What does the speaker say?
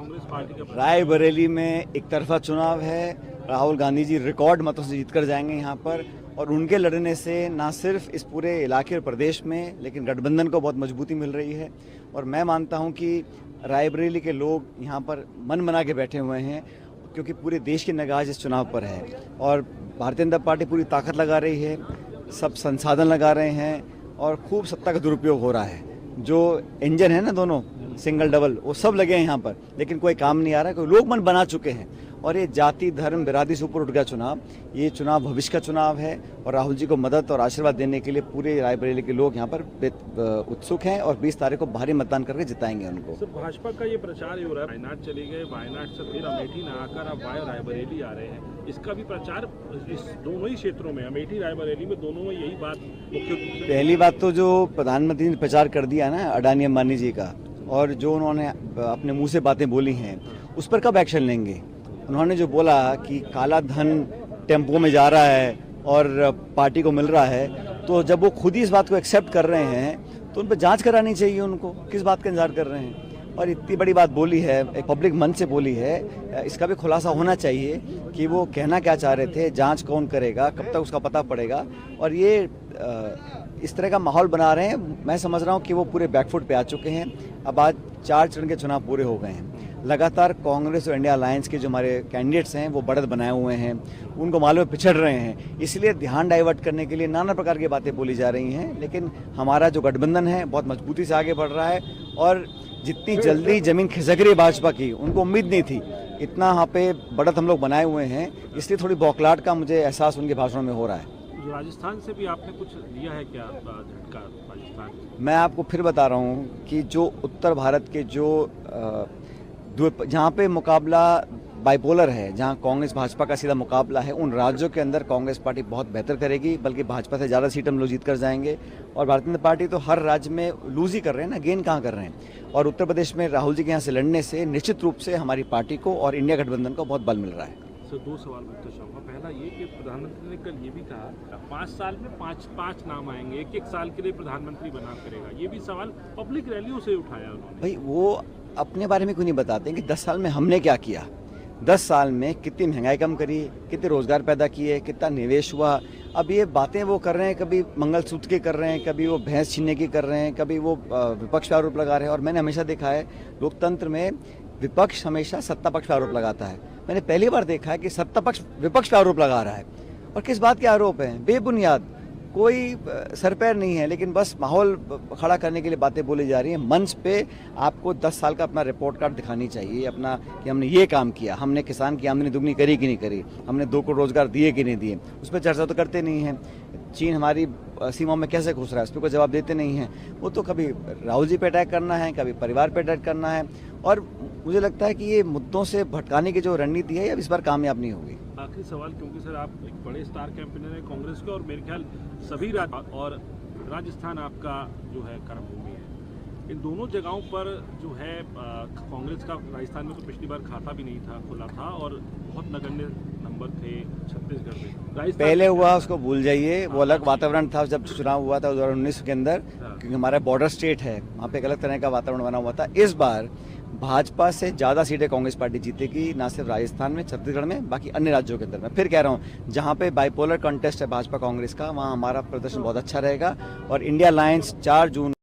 Congress party का? रायबरेली में एक तरफा चुनाव है। राहुल गांधी जी रिकॉर्ड मतों से जीतकर जाएंगे यहाँ पर, और उनके लड़ने से ना सिर्फ इस पूरे इलाके और प्रदेश में, लेकिन गठबंधन को बहुत मजबूती मिल रही है। और मैं मानता हूँ कि रायबरेली के लोग यहाँ पर मन बना के बैठे हुए हैं, क्योंकि पूरे देश की निगाह इस चुनाव पर है और भारतीय जनता पार्टी पूरी ताकत लगा रही है, सब संसाधन लगा रहे हैं और खूब सत्ता का दुरुपयोग हो रहा है। जो इंजन है ना, दोनों सिंगल डबल, वो सब लगे हैं यहाँ पर, लेकिन कोई काम नहीं आ रहा है। कोई लोग मन बना चुके हैं और ये जाति धर्म बिरादरी से ऊपर उठ गया चुनाव। ये चुनाव भविष्य का चुनाव है और राहुल जी को मदद और आशीर्वाद देने के लिए पूरे रायबरेली के लोग यहाँ पर उत्सुक हैं और 20 तारीख को भारी मतदान करके जिताएंगे उनको। सर, भाजपा का ये प्रचार ही हो रहा है, वायनाड चले गए, वायनाड से फिर अमेठी ना आकर अब रायबरेली आ रहे हैं। इसका भी प्रचार इस दोनों ही क्षेत्रों में, अमेठी रायबरेली में, दोनों में यही बात मुख्य रूप से। पहली बात तो जो प्रधानमंत्री ने प्रचार कर दिया ना अडानी अंबानी जी का, और जो उन्होंने अपने मुंह से बातें बोली हैं, उस पर कब एक्शन लेंगे? उन्होंने जो बोला कि काला धन टेम्पो में जा रहा है और पार्टी को मिल रहा है, तो जब वो खुद ही इस बात को एक्सेप्ट कर रहे हैं तो उन पर जांच करानी चाहिए। उनको किस बात का इंतजार कर रहे हैं? और इतनी बड़ी बात बोली है, एक पब्लिक मंच से बोली है, इसका भी खुलासा होना चाहिए कि वो कहना क्या चाह रहे थे, जांच कौन करेगा, कब तक उसका पता पड़ेगा। और ये इस तरह का माहौल बना रहे हैं। मैं समझ रहा हूँ कि वो पूरे बैकफुट पे आ चुके हैं। अब आज 4 चरण के चुनाव पूरे हो गए हैं। लगातार कांग्रेस और इंडिया अलायंस के जो हमारे कैंडिडेट्स हैं वो बढ़त बनाए हुए हैं, उनको मालूम पिछड़ रहे हैं, इसलिए ध्यान डाइवर्ट करने के लिए नाना प्रकार की बातें बोली जा रही हैं। लेकिन हमारा जो गठबंधन है बहुत मजबूती से आगे बढ़ रहा है और जितनी जल्दी जमीन खिसक रही है भाजपा की, उनको उम्मीद नहीं थी। इतना यहाँ पे बढ़त हम लोग बनाए हुए हैं, इसलिए थोड़ी बौखलाहट का मुझे एहसास उनके भाषणों में हो रहा है। राजस्थान से भी आपने कुछ लिया है क्या झटका राजस्थान? मैं आपको फिर बता रहा हूँ कि जो उत्तर भारत के जो जहाँ पे मुकाबला बाइपोलर है, जहाँ कांग्रेस भाजपा का सीधा मुकाबला है, उन राज्यों के अंदर कांग्रेस पार्टी बहुत बेहतर करेगी, बल्कि भाजपा से ज़्यादा सीट हम लोग जीत कर जाएंगे। और भारतीय जनता पार्टी तो हर राज्य में लूज ही कर रहे हैं ना, गेन कहाँ कर रहे हैं। और उत्तर प्रदेश में राहुल जी के यहाँ से लड़ने से निश्चित रूप से हमारी पार्टी को और इंडिया गठबंधन को बहुत बल मिल रहा है। सर, 2 सवाल पूछना चाहूँगा। पहला ये कि प्रधानमंत्री ने कल ये भी कहा 5 साल में 5 नाम आएंगे, एक साल के लिए प्रधानमंत्री बना करेगा। ये भी सवाल पब्लिक रैलियों से उठाया उन्होंने। भाई वो अपने बारे में क्यों नहीं बताते कि 10 साल में हमने क्या किया, 10 साल में कितनी महंगाई कम करी, कितने रोजगार पैदा किए, कितना निवेश हुआ। अब ये बातें वो कर रहे हैं, कभी मंगलसूत्र की कर रहे हैं, कभी वो भैंस छीनने की कर रहे हैं, कभी वो विपक्ष पर आरोप लगा रहे हैं। और मैंने हमेशा देखा है लोकतंत्र में विपक्ष हमेशा सत्ता पक्ष पर आरोप लगाता है। मैंने पहली बार देखा है कि सत्ता पक्ष विपक्ष पर आरोप लगा रहा है। और किस बात के आरोप हैं? बेबुनियाद, कोई सर पैर नहीं है, लेकिन बस माहौल खड़ा करने के लिए बातें बोली जा रही हैं। मंच पे आपको 10 साल का अपना रिपोर्ट कार्ड दिखानी चाहिए अपना, कि हमने ये काम किया, हमने किसान की आमदनी दुगनी करी कि नहीं करी, हमने 2 करोड़ रोजगार दिए कि नहीं दिए। उस पर चर्चा तो करते नहीं हैं। चीन हमारी सीमाओं में कैसे घुस रहा है, उस पर कोई जवाब देते नहीं हैं। वो तो कभी राहुल जी पे अटैक करना है, कभी परिवार पे अटैक करना है। और मुझे लगता है कि ये मुद्दों से भटकाने की जो रणनीति है, अब इस बार कामयाब नहीं होगी। आखिरी सवाल, क्योंकि सर आप एक बड़े स्टार कैंपेनर है कांग्रेस के, और मेरे ख्याल सभी और राजस्थान आपका जो है कर्मभूमि है, इन दोनों जगहों पर जो है कांग्रेस का राजस्थान में तो पिछली बार खाता भी नहीं था, खुला था, और बहुत नगण्य नंबर थे छत्तीसगढ़ में। पहले हुआ उसको भूल जाइए, वो अलग वातावरण था जब चुनाव हुआ था 2019 के अंदर, क्योंकि हमारा बॉर्डर स्टेट है, वहाँ पे एक अलग तरह का वातावरण बना हुआ था। इस बार भाजपा से ज़्यादा सीटें कांग्रेस पार्टी जीतेगी, ना सिर्फ राजस्थान में, छत्तीसगढ़ में, बाकी अन्य राज्यों के अंदर। मैं फिर कह रहा हूँ, जहाँ पे बाइपोलर कॉन्टेस्ट है भाजपा कांग्रेस का, वहाँ हमारा प्रदर्शन बहुत अच्छा रहेगा। और इंडिया अलायंस 4 जून